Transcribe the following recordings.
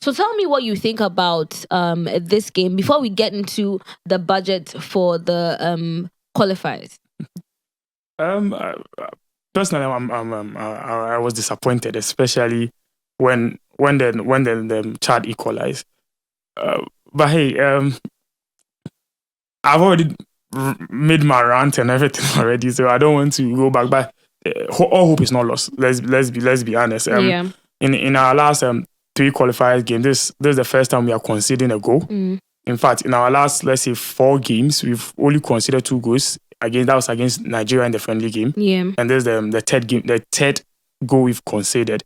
So tell me what you think about this game before we get into the budget for the qualifiers. Personally, I was disappointed, especially when the Chad equalized. But hey, I've already made my rant and everything already, so I don't want to go back. But all hope is not lost. Let's be honest. In our last 3 qualifiers game, this is the first time we are conceding a goal. In fact, in our last, let's say, 4 games, we've only conceded 2 goals. That was against Nigeria in the friendly game. And this is the third goal we've conceded.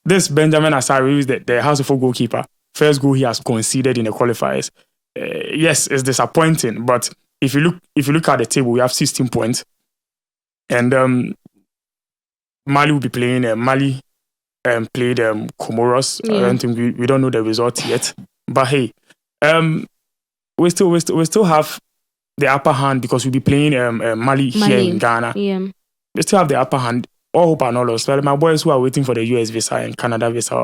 This Benjamin Asari is the House of Folk goalkeeper. First goal he has conceded in the qualifiers. Yes, it's disappointing, but if you look at the table, we have 16 points, and Mali will be playing. Mali played Comoros. I don't think we don't know the result yet, but hey, we still have the upper hand because we'll be playing Mali here in Ghana. We still have the upper hand. All hope are not lost. Well, my boys who are waiting for the US visa and Canada visa,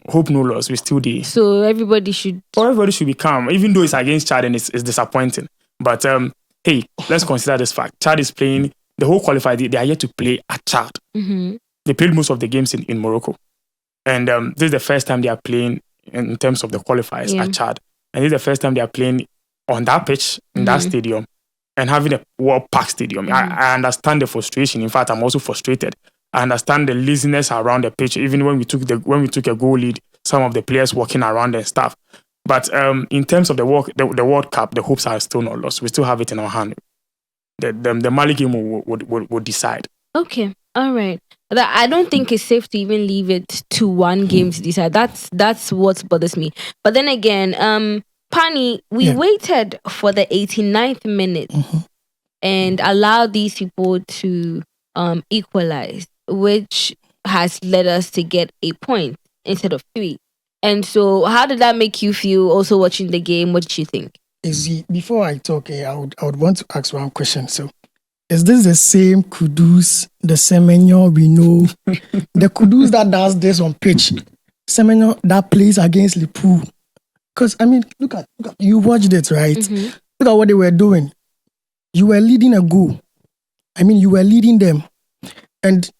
hope no loss. We're still there. So everybody should be calm, even though it's against Chad and it's disappointing. But hey, let's consider this fact. Chad is playing the whole qualifier. They are yet to play at Chad. They played most of the games in Morocco, and this is the first time they are playing in terms of the qualifiers at Chad. And this is the first time they are playing on that pitch in that stadium and having a World Park stadium. I understand the frustration. In fact, I'm also frustrated. I understand the laziness around the pitch. Even when we took a goal lead, some of the players walking around and stuff. But in terms of the World Cup, the hopes are still not lost. We still have it in our hand. The Mali game would decide. Okay, all right. I don't think it's safe to even leave it to one game to decide. That's what bothers me. But then again, Pani, we waited for the 89th minute and allowed these people to equalize, which has led us to get a point instead of 3. And so how did that make you feel also watching the game? What did you think? Before I talk, I would want to ask one question. So is this the same Kudus, the Semenyo we know? The Kudus that does this on pitch, Semenyo that plays against Liverpool. Because, I mean, look at you watched it, right? Look at what they were doing. You were leading a goal. I mean, you were leading them. And,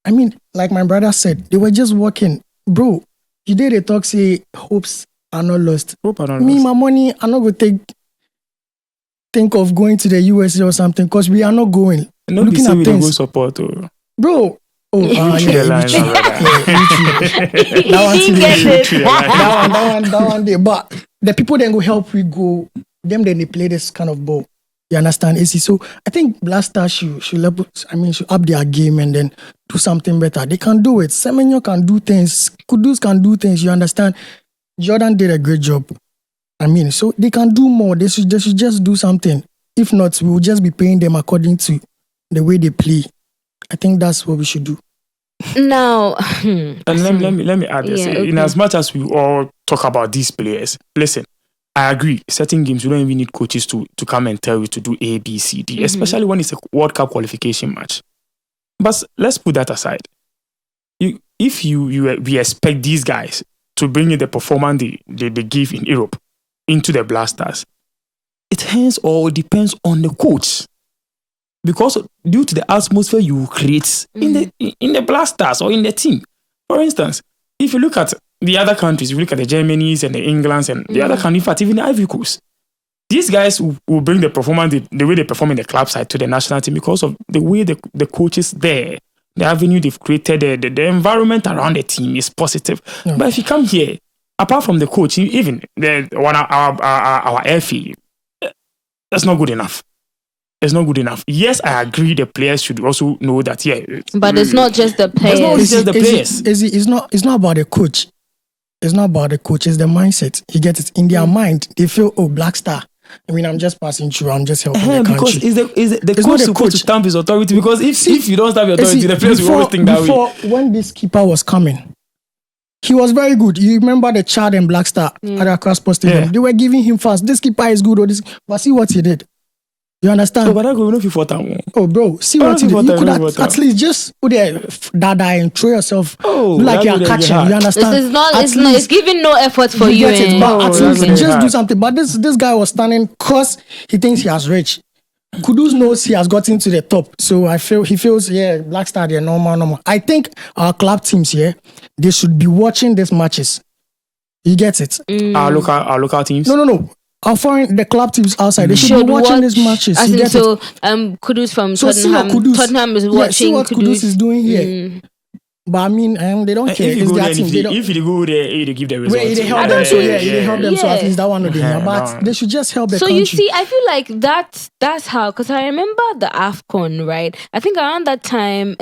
I mean, like my brother said, they were just walking. Bro, you did a talk, say, hopes are not lost. Me, my money, I'm not going to think of going to the USA or something because we are not going. No, looking at things. Go support. Bro. That one day. But the people then go help we go. Then they play this kind of ball. You understand? So I think Black Stars should up their game and then do something better. They can do it. Semenyo can do things. Kudus can do things. You understand? Jordan did a great job. So they can do more. They should just do something. If not, we will just be paying them according to the way they play. I think that's what we should do. Now, and let me add this. In as much as we all talk about these players, listen, I agree. Certain games, you don't even need coaches to come and tell you to do A, B, C, D, especially when it's a World Cup qualification match. But let's put that aside. If we expect these guys to bring in the performance they give in Europe into the Blasters, it hence or depends on the coach. Because due to the atmosphere you create in the Blasters or in the team. For instance, if you look at the other countries, if you look at the Germanys and the Englands and the other countries, in fact, even the Ivory Coast, these guys will bring the performance, the way they perform in the club side to the national team because of the way the coaches there, the avenue they've created, the environment around the team is positive. Yeah. But if you come here, apart from the coach, even our air fee, that's not good enough. It's not good enough. Yes, I agree. The players should also know that. But it's not just the players. It's not just the players. It's not about the coach. It's not about the coach. It's the mindset. You get it in their mind. They feel, Black Star. I'm just passing through. I'm just helping the country. Because the coach supposed to stamp his authority. Because if you don't stamp your authority, the players will always think that way. Before, when this keeper was coming, he was very good. You remember the Chad and Black Star at the Cross Stadium? They were giving him fast. This keeper is good. But see what he did. You understand? So, but I go no for time. Oh, bro, see what you do. You could at least just put there, dada, and throw yourself. Like you're catching. You understand? This is not. It's giving no effort for you. Get it, but at least just do something. But this guy was standing because he thinks he has reached. Kudus knows he has gotten to the top, so he feels Black Star they're normal. I think our club teams here they should be watching these matches. You get it? Our local teams. No. Our the club teams outside, they should be watching these matches. You get it? Kudus from Tottenham. Tottenham is watching. See what Kudus is doing here. But I mean, they don't care. If you go there, you give the results. They help them. So they help them. So at least that one of them. But they should just help the country. So you see, I feel like that's how. Because I remember the AFCON, right? I think around that time,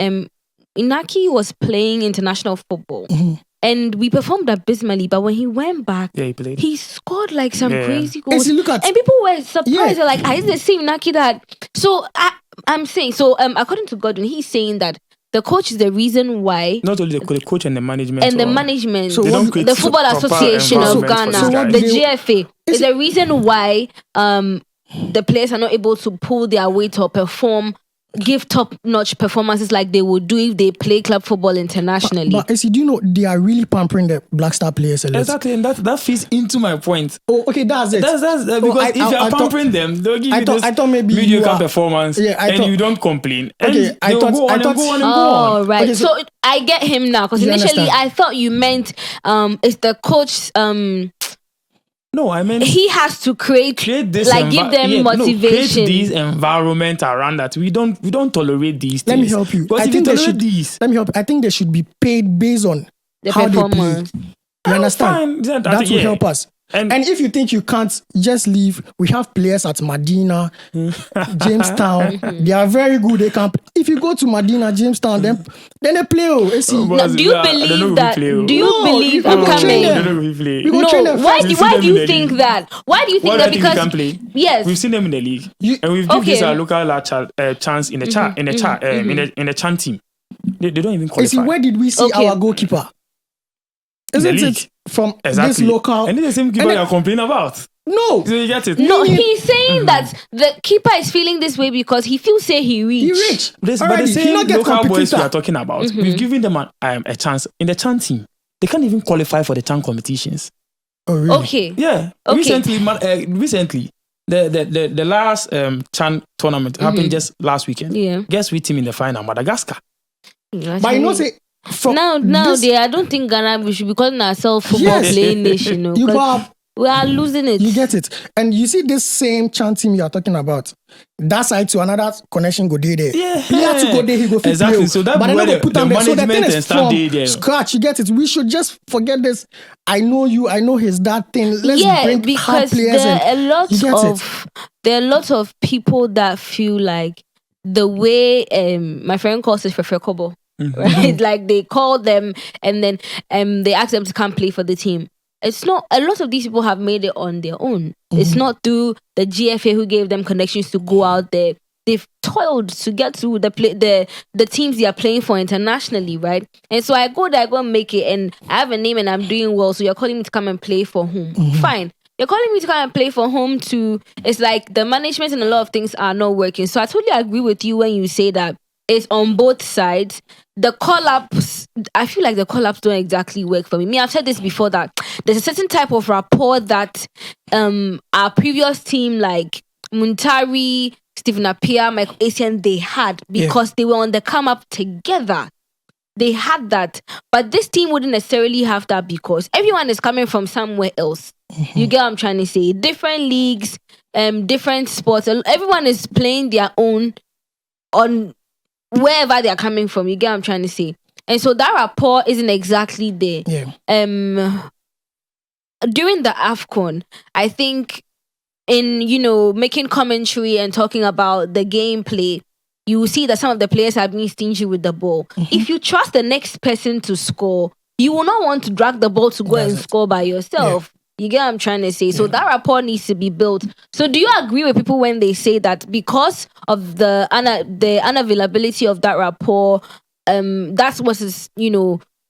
Inaki was playing international football. Mm-hmm. And we performed abysmally, but when he went back, he scored like some crazy goals. And people were surprised. They're like, is the same Naki that? So I'm saying, according to Godwin, he's saying that the coach is the reason why. Not only the coach and the management. And the management. So the Football Association of Ghana, the GFA, is the reason why the players are not able to pull their weight or give top-notch performances like they would do if they play club football internationally. But do you know they are really pampering the Black Star players a lot? Exactly, and that fits into my point. Oh, okay, that's it. That's because if you are pampering them, they'll give you this mediocre performance, and you don't complain. Okay, I thought go on. Oh, right. Okay, so I get him now because initially I thought you meant it's the coach. No, I mean he has to create this give them motivation. Create this environment around that. We don't tolerate these things. Let me help you. I think I think they should be paid based on the how performance. They play. You understand? That will help us. And if you think you can't, just leave. We have players at Medina, Jamestown. They are very good. They can. If you go to Medina, Jamestown, then they play. Now, do you believe that? Do you believe I'm coming? No. Why do you think that? Why do you think that? Because we can play. Yes, we've seen them in the league, and we've given this our local chance in the Chan team. They don't even qualify. Where did we see our goalkeeper? Isn't it from this local? And it's the same keeper you're complaining about. No. So you get it? No, he's saying that the keeper is feeling this way because he feels he reached. But the same local boys we are talking about, we've given them a chance in the Chan team. They can't even qualify for the Chan competitions. Oh, really? Okay. Yeah. Okay. Recently, the last Chan tournament happened just last weekend. Yeah. Guess which team in the final? Madagascar. But you know, say. I don't think Ghana we should be calling ourselves football playing nation. We are losing it. You get it. And you see this same Chan team you are talking about. That side to another connection go there. Yeah. Player to go there, he go fit exactly. play. So that's where the management and stuff there. Scratch, you get it. We should just forget this. I know you, I know his that thing. Let's bring hard players there are a lot of people that feel like the way my friend calls it Fefekobo. Right, like they call them and then they ask them to come play for the team. It's not. A lot of these people have made it on their own. It's not through the GFA who gave them connections to go out there. They've toiled to get to the teams they are playing for internationally, right? And so I go there, I go and make it, and I have a name and I'm doing well. So you're calling me to come and play for whom? Fine. You're calling me to come and play for home too. It's like the management and a lot of things are not working. So I totally agree with you when you say that it's on both sides. The call-ups, I feel like the call-ups don't exactly work for me. I've said this before that there's a certain type of rapport that our previous team like Muntari, Stephen Appiah, Michael Essien, they had because they were on the come-up together. They had that. But this team wouldn't necessarily have that because everyone is coming from somewhere else. You get what I'm trying to say? Different leagues, different sports. Everyone is playing their own on wherever they are coming from. You get what I'm trying to say? And so that rapport isn't exactly there. Yeah. During the AFCON, I think in, making commentary and talking about the gameplay, you will see that some of the players have been stingy with the ball. If you trust the next person to score, you will not want to drag the ball to go and score by yourself. You get what I'm trying to say? So that rapport needs to be built. So do you agree with people when they say that because of the unavailability of that rapport, that's what is,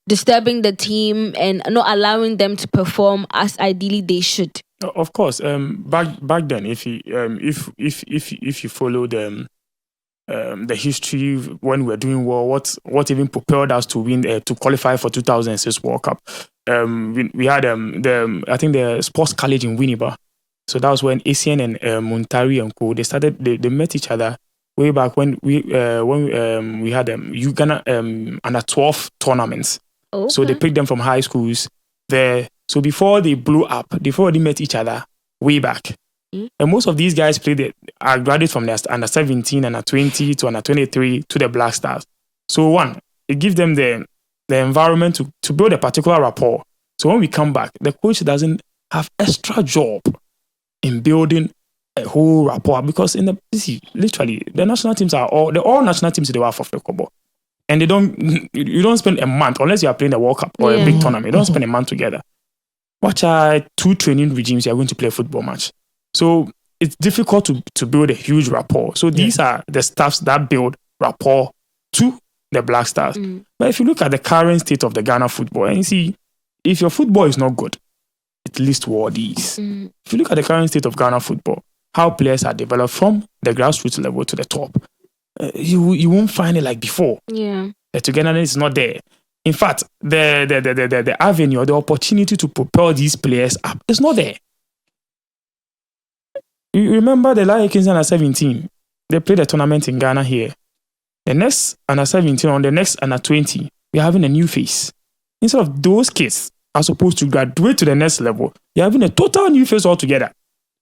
disturbing the team and not allowing them to perform as ideally they should? Of course. Back then, if you follow the history when we were doing well, what even propelled us to win to qualify for 2006 World Cup. We had I think the sports college in Winneba. So that was when ACN and Muntari and Co. They met each other way back when we had Uganda under 12 tournaments. Okay. So they picked them from high schools there. So before they blew up, before they met each other way back. And most of these guys are graduated from the under 17, under 20 to under 23 to the Black Stars. So one, it gives them the environment to build a particular rapport. So when we come back, the coach doesn't have extra job in building a whole rapport, because literally the national teams are all national teams they were for football. And you don't spend a month unless you are playing the World Cup or a big tournament. You don't spend a month together. Watch 2 training regimes, you are going to play a football match. So it's difficult to build a huge rapport. So these are the staffs that build rapport to the Black Stars. But if you look at the current state of the Ghana football, and you see, if your football is not good, it leads to all these. If you look at the current state of Ghana football, how players are developed from the grassroots level to the top, you won't find it like before. Yeah, the togetherness is not there. In fact, the avenue or the opportunity to propel these players up is not there. You remember the Lion Kings under 17? They played a tournament in Ghana here. The next under 17 or the next under 20, we're having a new face. Instead of those kids are supposed to graduate to the next level, you're having a total new face altogether.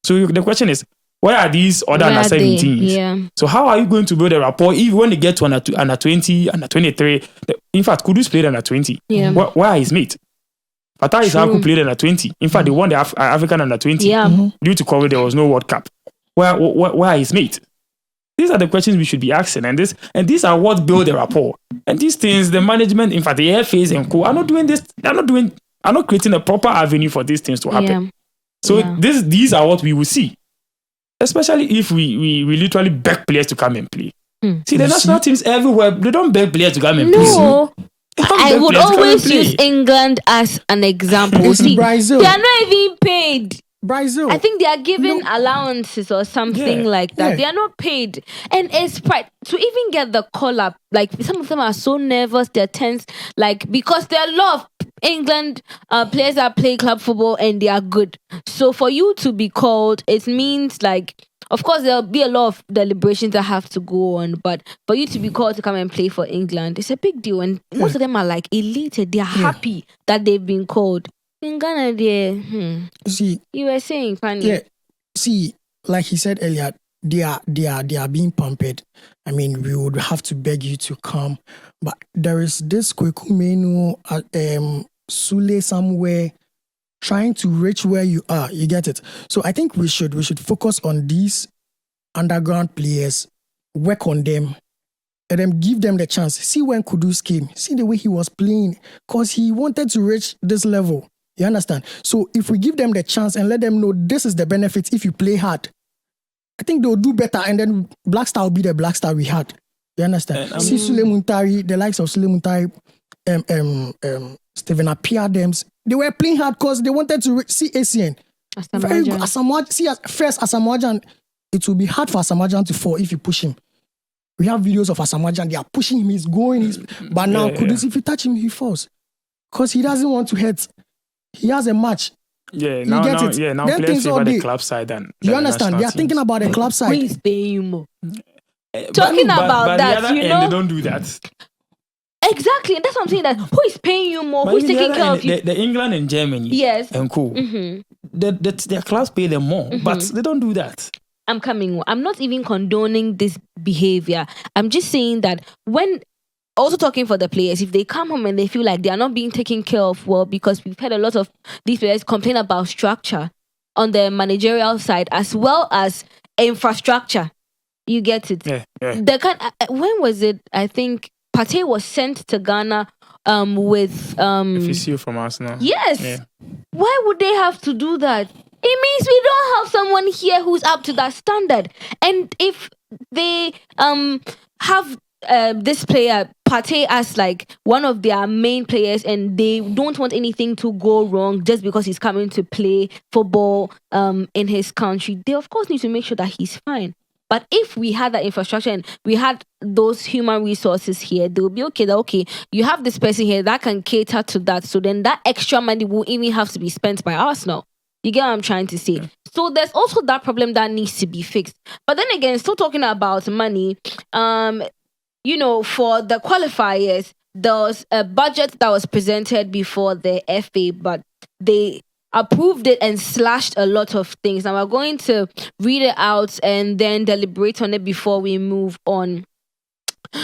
So the question is, where are these other under 17s? Yeah. So how are you going to build a rapport even when they get to under 20, under 23? In fact, Kudus played under 20. Yeah. Where are his mate? Fatah Isaku played under 20. In fact, they won the African under 20. Yeah. Due to COVID, there was no World Cup. Where are his mate? These are the questions we should be asking, and these are what build the rapport. And these things, the management, in fact, the AFAs and co, are not doing this. Are not creating a proper avenue for these things to happen. Yeah. So these are what we will see, especially if we literally beg players to come and play. See, the national teams everywhere, they don't beg players to come and play. No. I would always use England as an example. See, Brazil. They are not even paid. Brazil. I think they are given allowances or something like that. Yeah. They are not paid. And it's to even get the call up, like some of them are so nervous, they're tense, like because there are a lot of England players that play club football and they are good. So for you to be called, it means like, of course, there'll be a lot of deliberations that have to go on, but for you to be called to come and play for England, it's a big deal. And most of them are like elated. They're happy that they've been called. In Ghana, see, you were saying, Fanny. Yeah, see, like he said earlier, they are being pampered. I mean, we would have to beg you to come, but there is this Kweku Menu, Sule somewhere trying to reach where you are. You get it? So I think we should focus on these underground players, work on them, and then give them the chance. See when Kudus came, see the way he was playing, because he wanted to reach this level. You understand? So if we give them the chance and let them know this is the benefits if you play hard, I think they'll do better, and then Black Star will be the Black Star we had. You understand? See Sule Muntari, the likes of Sule Muntari, Stephen Appiah, they were playing hard because they wanted to see ACN. Very good. First Asamoah, it will be hard for Asamoah to fall if you push him. We have videos of Asamoah, they are pushing him, he's going, but now Kudus, if you touch him, he falls. Because he doesn't want to hit. He has a match. Yeah, now players favor the club side than you understand? They are thinking about the club side. Who is paying you more? Talking about that, the other end, they don't do that. Exactly, and that's what I'm saying. That who is paying you more? Who's taking care of you? The England and Germany, yes, and cool. Their clubs pay them more, but they don't do that. I'm not even condoning this behavior. I'm just saying that when. Also talking for the players, if they come home and they feel like they are not being taken care of well, because we've had a lot of these players complain about structure on the managerial side as well as infrastructure. You get it? Yeah. When was it? I think Partey was sent to Ghana with Fisio from Arsenal. Yes. Yeah. Why would they have to do that? It means we don't have someone here who's up to that standard. And if they have this player Partey as like one of their main players, and they don't want anything to go wrong just because he's coming to play football in his country. They of course need to make sure that he's fine. But if we had that infrastructure and we had those human resources here, they'll be okay. That okay, you have this person here that can cater to that. So then that extra money will even have to be spent by Arsenal. You get what I'm trying to say? Yeah. So there's also that problem that needs to be fixed. But then again, still talking about money, for the qualifiers, there was a budget that was presented before the FA, but they approved it and slashed a lot of things. Now we're going to read it out and then deliberate on it before we move on.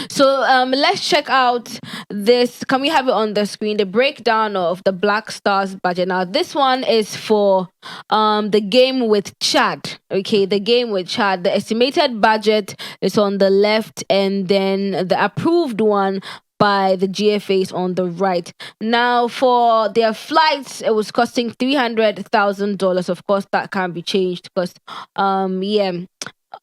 So let's check out this. Can we have it on the screen? The breakdown of the Black Stars budget. Now this one is for the game with Chad. Okay, the game with Chad. The estimated budget is on the left, and then the approved one by the GFAs on the right. Now for their flights, it was costing $300,000. Of course, that can't be changed because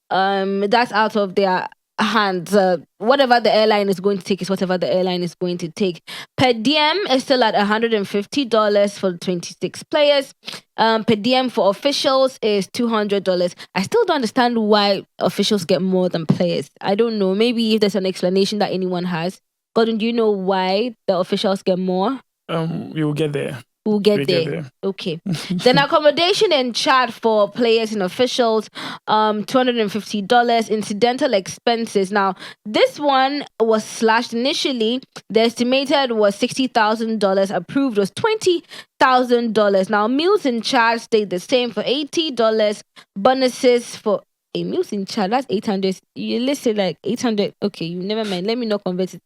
that's out of their hands. Whatever the airline is going to take is whatever the airline is going to take. Per diem is still at $150 for 26 players. Per diem for officials is $200. I still don't understand why officials get more than players. I don't know. Maybe if there's an explanation that anyone has. Gordon, do you know why the officials get more? We'll get there. We'll get there. Okay. Then accommodation and chat for players and officials, $250. Incidental expenses. Now, this one was slashed initially. The estimated was $60,000. Approved was $20,000. Now, meals and chat stayed the same for $80. Bonuses for meals in chat, that's 800. You listed like 800. Okay, you never mind. Let me not convert it.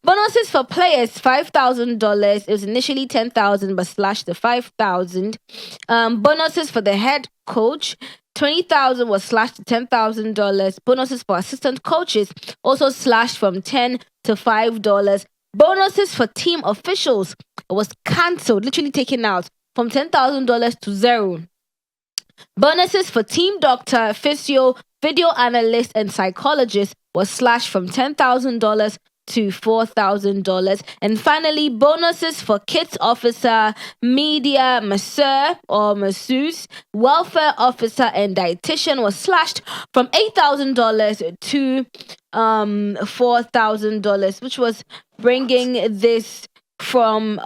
Bonuses for players, $5,000. It was initially 10,000, but slashed to 5,000. Bonuses for the head coach, 20,000 was slashed to $10,000. Bonuses for assistant coaches also slashed from $10 to $5. Bonuses for team officials was cancelled, literally taken out from $10,000 to zero. Bonuses for team doctor, physio, video analyst, and psychologist was slashed from $10,000 to $4,000. And finally, bonuses for kids officer, media masseur or masseuse, welfare officer, and dietitian was slashed from $8,000 to $4,000, which was bringing this from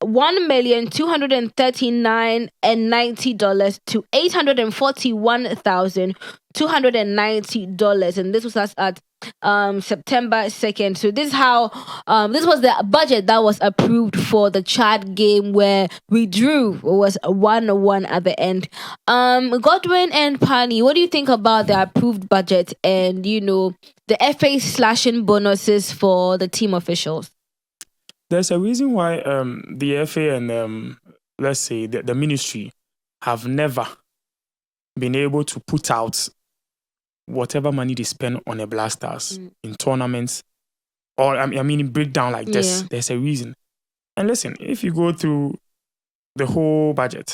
$1,239,090 to $841,290, and this was us at September 2nd. So this is how this was the budget that was approved for the Chad game, where we drew. It was 1-1 at the end. Godwin and Pani, what do you think about the approved budget and the FA slashing bonuses for the team officials? There's a reason why the FA and let's say the ministry have never been able to put out whatever money they spend on a Black Stars in tournaments, or I mean in breakdown like this. There's a reason. And listen, if you go through the whole budget,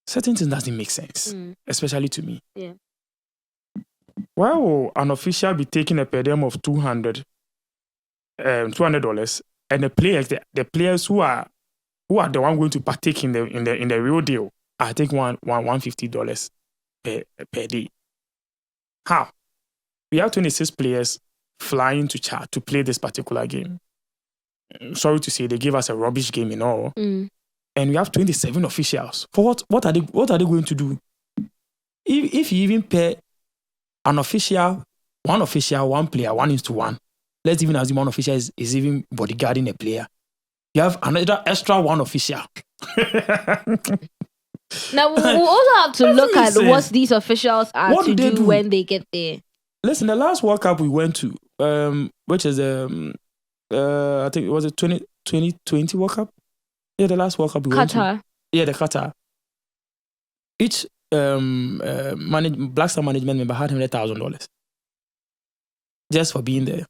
certain things doesn't make sense, especially to me. Yeah. Why will an official be taking a per diem of $200? And the players who are the one going to partake in the real deal are taking $150 per day. How? We have 26 players flying to Chad to play this particular game. Sorry to say, they gave us a rubbish game in all. And we have 27 officials. For what? What are they going to do? If you even pay one official, one player, 1:1. Let's even assume one official is even bodyguarding a player. You have another extra one official. Now, we'll also have to look at what these officials are to do when they get there. Listen, the last World Cup we went to, which is, I think it was a 2020 World Cup? Yeah, the last World Cup we went to. Yeah, the Qatar. Each Black Star management member had $100,000 just for being there.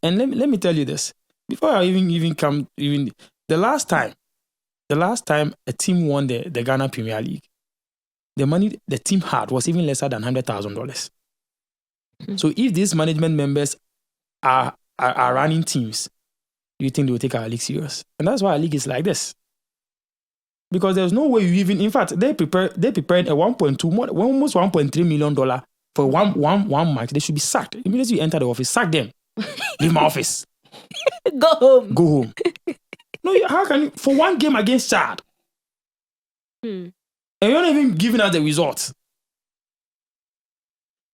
And let me tell you this. Before I even come, the last time a team won the Ghana Premier League, the money the team had was even lesser than $100,000. So if these management members are running teams, do you think they will take our league serious? And that's why our league is like this. Because there's no way you even, in fact, they prepared a almost $1.3 million for one match. They should be sacked. Immediately you enter the office, sack them. Leave my office. Go home. Go home. No, how can you, for one game against Chad? And you're not even giving us the results.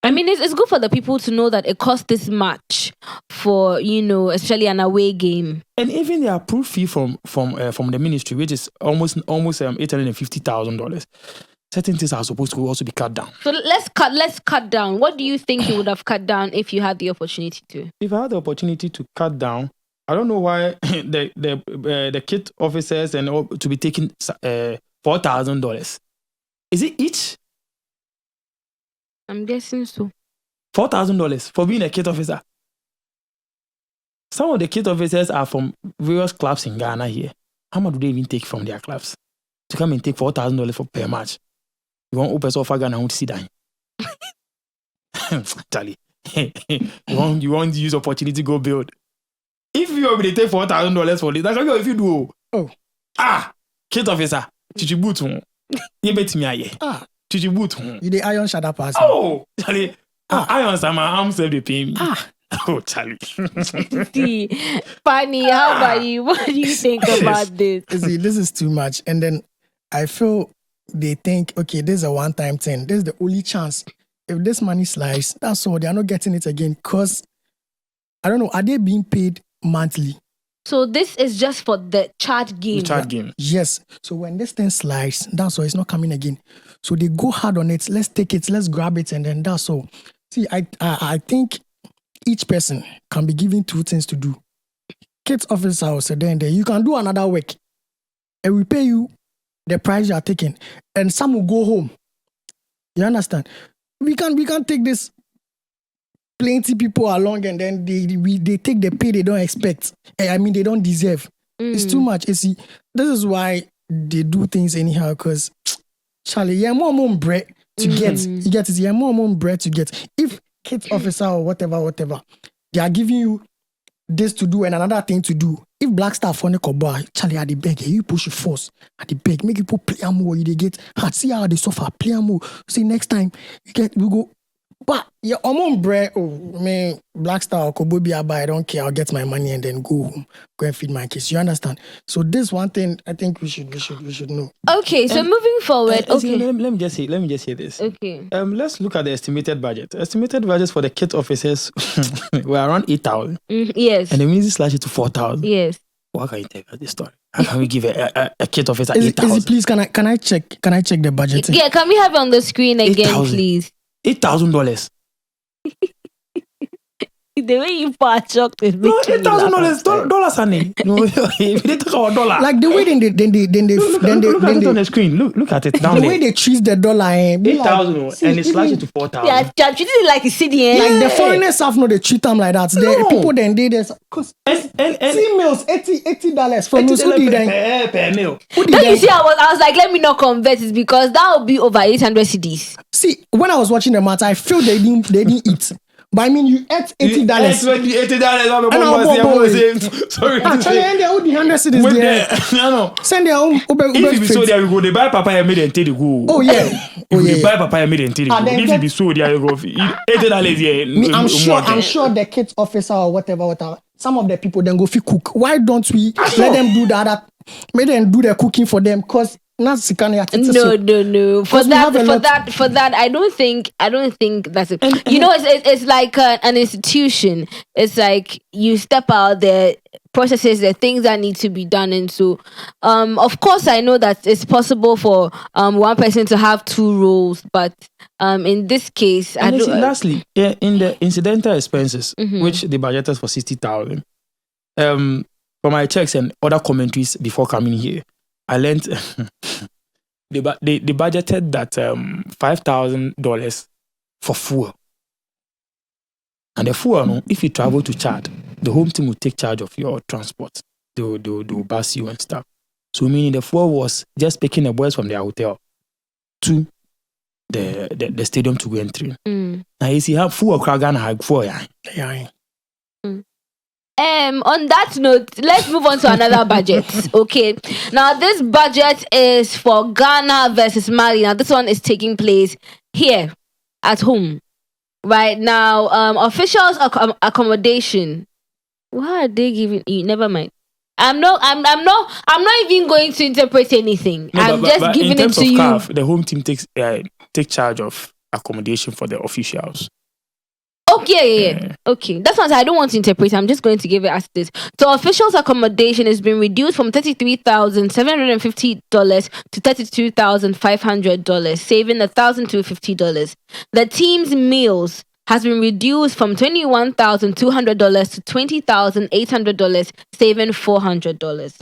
I mean, it's good for the people to know that it cost this much for, especially an away game. And even the approved fee from the ministry, which is almost $850,000. Certain things are supposed to also be cut down. So let's cut down. What do you think you would have cut down if you had the opportunity to? If I had the opportunity to cut down, I don't know why the kit officers and all to be taking $4,000. Is it each? I'm guessing so. $4,000 for being a kit officer. Some of the kit officers are from various clubs in Ghana here. How much do they even take from their clubs to come and take $4,000 for per match? You want open offer Ghana to sit down. Charlie, you want to use opportunity to go build. If you already take $4,000 for this, that's what if you do. Kit officer, chichibutu. You bet me aye. Chichibutu. You the iron shadow pass. Oh, Charlie. Iron sama arm self they pay me. Oh, Charlie. See, Fanny, how about you? What do you think about this? See, this is too much. And then I feel they think, okay, this is a one-time thing. This is the only chance. If this money slides, that's all. They are not getting it again. Because, I don't know, are they being paid monthly? So this is just for the chat game. The chat game. Yes. So when this thing slides, that's all. It's not coming again. So they go hard on it. Let's take it. Let's grab it. And then that's all. See, I think each person can be given two things to do. Kids officer will say, then you can do another work. And we pay you the price you are taking. And some will go home. You understand? We can take this plenty people along and then they take the pay they don't expect. I mean, they don't deserve. It's too much. You see, this is why they do things anyhow, because Charlie, you're more bread to get. You get it? You're more bread to get. If kids officer or whatever, they are giving you this to do and another thing to do. If black staff on the boy, Charlie, at the beg, you push your force at the beg, make people play more. You get see how they suffer, play more. See, next time we go. But yeah, I'm on bread. Oh, me Black Star or Kobobi Abba, I don't care. I'll get my money and then go home, go and feed my kids. You understand? So this one thing I think we should know. Okay, so moving forward. Okay, let me just say this. Okay. Let's look at the estimated budget. Estimated budget for the kit officers were around 8,000. Yes. And the ministry slashed it to 4,000. Yes. What can you tell us this story? How can we give a kit officer 8,000? Please, can I check the budget? Yeah, can we have it on the screen again, 8,000. please? $8,000. The way you part shocked is No, $8,000 dollars, honey. No, if they talk about dollar. Like the way then they look at it on the screen. Look at it down the there. way they treat the dollar. 8,000 and it slashed it to 4,000. Yeah, treating it like a city. Like the foreigners have no, they treat them like that. The people then they this because meals $80 for meals. Who did then? Per meal. Don't you see? I was like, let me not convert it because that will be over 800 cedis. See, when I was watching the match, I feel they didn't eat. But I mean, you ate $80. $80. Sorry. Actually, and they're all the 100 cities there. No. Send their own Uber. If you so there, you go. They buy papaya made and take the go. Oh yeah. They buy papaya made and take the go. If you be so there, you go. $80. I'm sure the kids officer or whatever. Some of the people then go fi cook. Why don't we let them do that? Make them do the cooking for them, cause. No. For that, I don't think that's it. It's like an institution. It's like you step out there, processes, the things that need to be done, and so of course I know that it's possible for one person to have two roles, but in this case, lastly, in the incidental expenses, which the budgeted for 60,000, for my checks and other commentaries before coming here, I learned they budgeted that $5,000 for fuel. And the fuel, if you travel to Chad, the home team will take charge of your transport. They will bus you and stuff. So meaning the fuel was just picking the boys from their hotel to the stadium to go and train. Now you see how full Ghana had for ya. Yeah. On that note, let's move on to another budget. Okay. Now this budget is for Ghana versus Mali. Now this one is taking place here at home. Right now, officials accommodation. Why are they giving you? Never mind. I'm not even going to interpret anything. No, I'm just giving in terms it to of you. CAF, the home team take charge of accommodation for the officials. Okay, yeah. Okay, that's what I don't want to interpret. I'm just going to give it as this. So, officials' accommodation has been reduced from $33,750 to $32,500, saving $1,250. The team's meals has been reduced from $21,200 to $20,800, saving $400.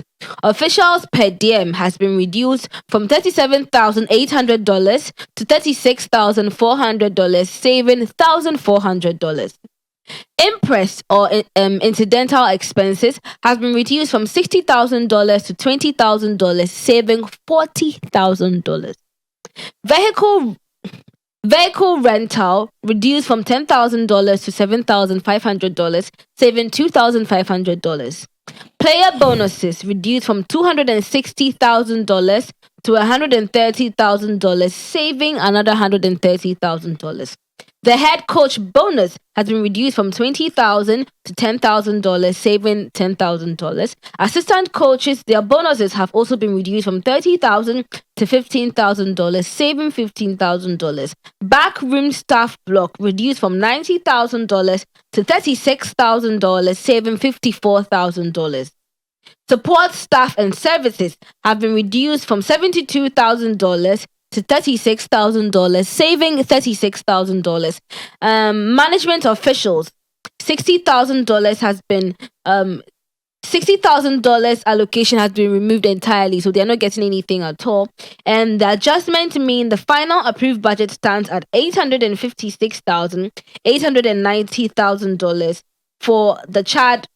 Officials' per diem has been reduced from $37,800 to $36,400, saving $1,400. Imprest or incidental expenses has been reduced from $60,000 to $20,000, saving $40,000. Vehicle rental reduced from $10,000 to $7,500, saving $2,500. Player bonuses reduced from $260,000 to $130,000, saving another $130,000. The head coach bonus has been reduced from $20,000 to $10,000, saving $10,000. Assistant coaches, their bonuses have also been reduced from $30,000 to $15,000, saving $15,000. Backroom staff block reduced from $90,000 to $36,000, saving $54,000. Support staff and services have been reduced from $72,000 to $36,000, saving $36,000. Management officials, $60,000 has been $60,000 allocation has been removed entirely, so they're not getting anything at all. And the adjustment mean the final approved budget stands at $856,890,000 for the Chad.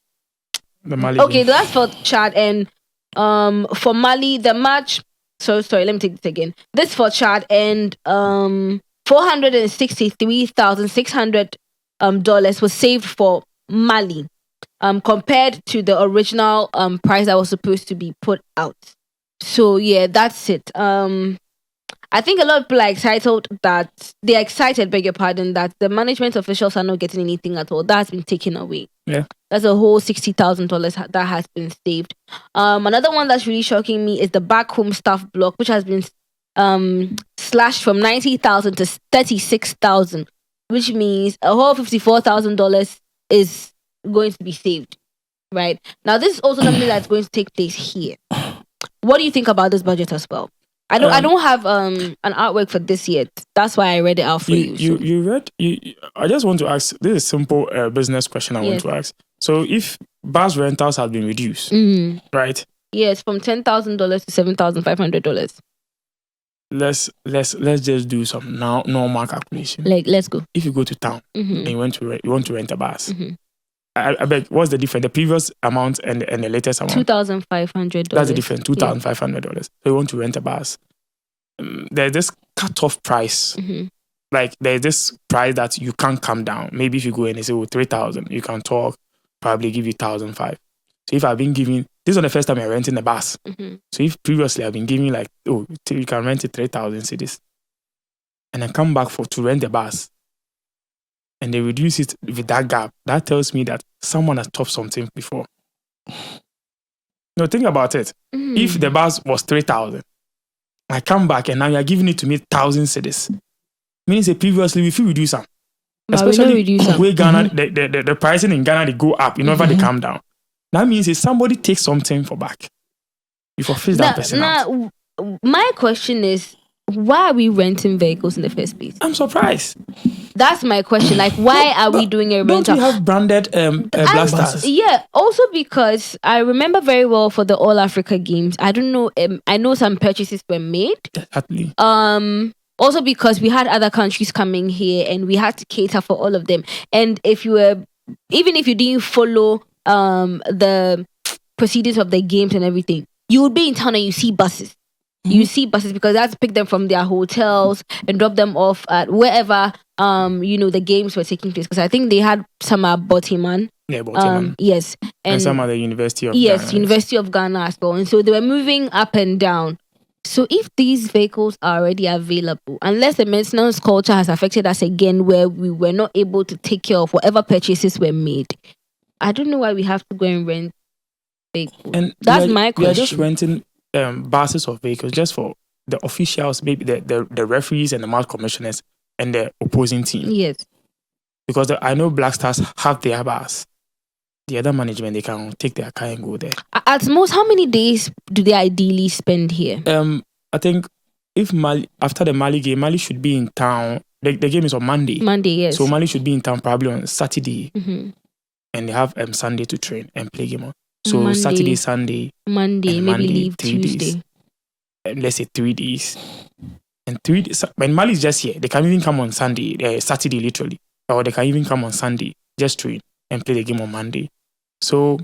The Mali. Okay, that's for Chad, and for Mali the match. So sorry, let me take this again. This for Chad, and $463,600 was saved for Mali, compared to the original price that was supposed to be put out. So yeah, that's it. I think a lot of people are excited beg your pardon, that the management officials are not getting anything at all. That's been taken away. Yeah. That's a whole $60,000 that has been saved. Another one that's really shocking me is the back home staff block, which has been slashed from $90,000 to $36,000, which means a whole $54,000 is going to be saved. Right now, this is also something that's going to take place here. What do you think about this budget as well? I don't have an artwork for this yet. That's why I read it out for you. You read. I just want to ask. This is a simple business question I want to ask. So if bus rentals have been reduced, right? Yes, from $10,000 to $7,500. Let's just do some normal calculation. Let's go. If you go to town and you want to rent a bus, I bet what's the difference? The previous amount and the latest amount. $2,500. That's the difference. $2,500. So you want to rent a bus. There's this cut-off price. Like there's this price that you can't come down. Maybe if you go and they say, 3,000, you can talk, probably give you 1,500. So if I've been giving, this is the first time I'm renting a bus. So if previously I've been giving like, you can rent it 3,000 cedis, and I come back to rent the bus, and they reduce it with that gap, that tells me that someone has topped something before. No, think about it. If the bus was 3,000, I come back and now you're giving it to me 1,000 cedis. Meaning say previously we feel reduce them. Especially where Ghana, the pricing in Ghana, they go up, whenever they come down. That means if somebody takes something for back, you forfeit that person out. My question is, why are we renting vehicles in the first place? I'm surprised. That's my question. Like, why are we doing a rental? Don't we have branded blasters? Yeah. Also because I remember very well for the All Africa Games. I don't know. I know some purchases were made. Exactly. Also because we had other countries coming here and we had to cater for all of them. And even if you didn't follow the proceedings of the games and everything, you would be in town and you see buses. You see buses because that's pick them from their hotels and drop them off at wherever the games were taking place, because I think they had some at Botiman. Yeah, Botiman. Yes, and some at the University of Ghana. Yes, University of Ghana as well. And so they were moving up and down. So if these vehicles are already available, unless the maintenance culture has affected us again, where we were not able to take care of whatever purchases were made, I don't know why we have to go and rent vehicles. And that's my question. We are just renting buses of vehicles just for the officials, maybe the referees and the match commissioners and the opposing team. Yes. Because I know Black Stars have their bus. The other management, they can take their car and go there. At most, how many days do they ideally spend here? I think if after the Mali game, Mali should be in town. The game is on Monday. Monday, yes. So Mali should be in town probably on Saturday. Mm-hmm. And they have Sunday to train and play game on. So Monday, Saturday, Sunday, Monday, maybe Monday, leave 3 Tuesday. Days. Let's say 3 days. And 3 days. When Mali is just here, they can even come on Sunday, Saturday literally. Or they can even come on Sunday, just train and play the game on Monday. So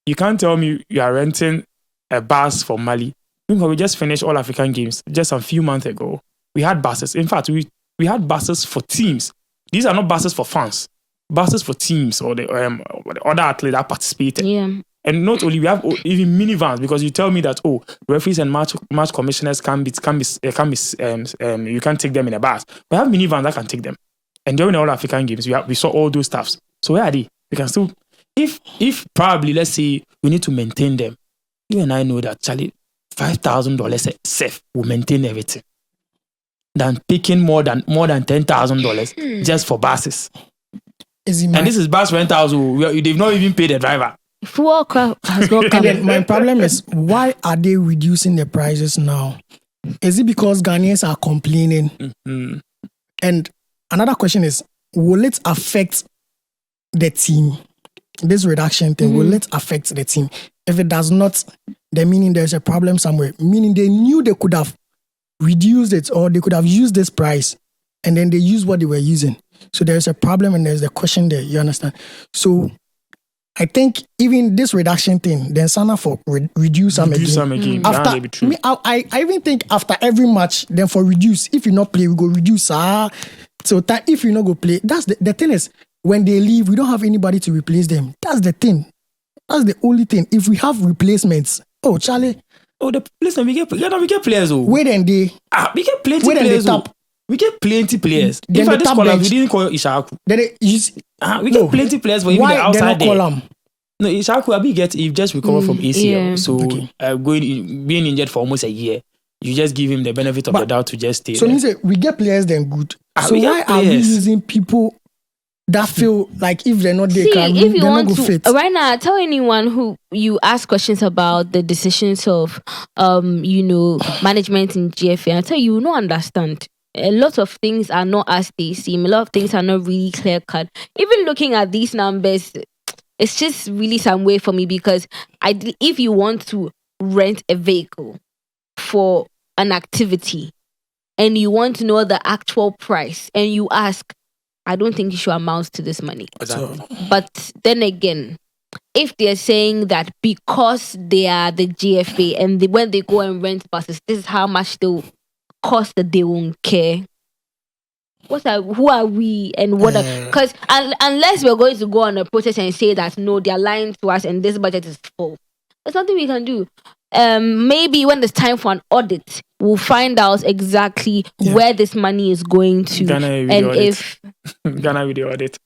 you can't tell me you are renting a bus for Mali. We just finished All African Games just a few months ago. We had buses. In fact, we had buses for teams. These are not buses for fans. Buses for teams or the other athletes that participated. Yeah. And not only, we have even minivans, because you tell me that referees and match commissioners you can't take them in a bus. We have minivans that can take them. And during the All African Games, we saw all those stuffs. So where are they? We can still, if probably, let's say we need to maintain them. You and I know that Charlie, $5,000 safe will maintain everything than picking more than $10,000 just for buses. And this is bus rentals. They've not even paid the driver. Has not come. My problem is, why are they reducing the prices now? Is it because Ghanaians are complaining? Mm-hmm. And another question is, will it affect the team? This reduction thing, will it affect the team? If it does not, then meaning there's a problem somewhere. Meaning they knew they could have reduced it, or they could have used this price, and then they used what they were using. So there's a problem and there's a question there, you understand? So I think even this reduction thing, then Sana for reduce them again. After, I even think after every match, then for reduce, if you not play, we go reduce. So if you not go play, that's the thing is, when they leave, we don't have anybody to replace them. That's the thing. That's the only thing. If we have replacements, Charlie. The replacement, we get players. Where then they? We get plenty players. We get plenty players. Then if this call we didn't call Ishaku. We get plenty players for even the outside there. No, Ishaku, he just recovered from ACL. Yeah. So being injured for almost a year, you just give him the benefit of the doubt to just stay. So you say we get players then good. So why are we using people that feel like if they're not there, they're not good fit? Right now, tell anyone who you ask questions about the decisions of management in GFA, I tell you will not understand. A lot of things are not as they seem. A lot of things are not really clear cut. Even looking at these numbers, it's just really some way for me, because if you want to rent a vehicle for an activity and you want to know the actual price and you ask, I don't think it should amount to this money. Exactly. But then again, if they're saying that because they are the GFA and when they go and rent buses, this is how much they'll cost, that they won't care. Who are we and what? Because unless we're going to go on a protest and say that no, they're lying to us and this budget is full, there's nothing we can do. Maybe when it's time for an audit, we'll find out exactly where this money is going to. Ghana with the audit.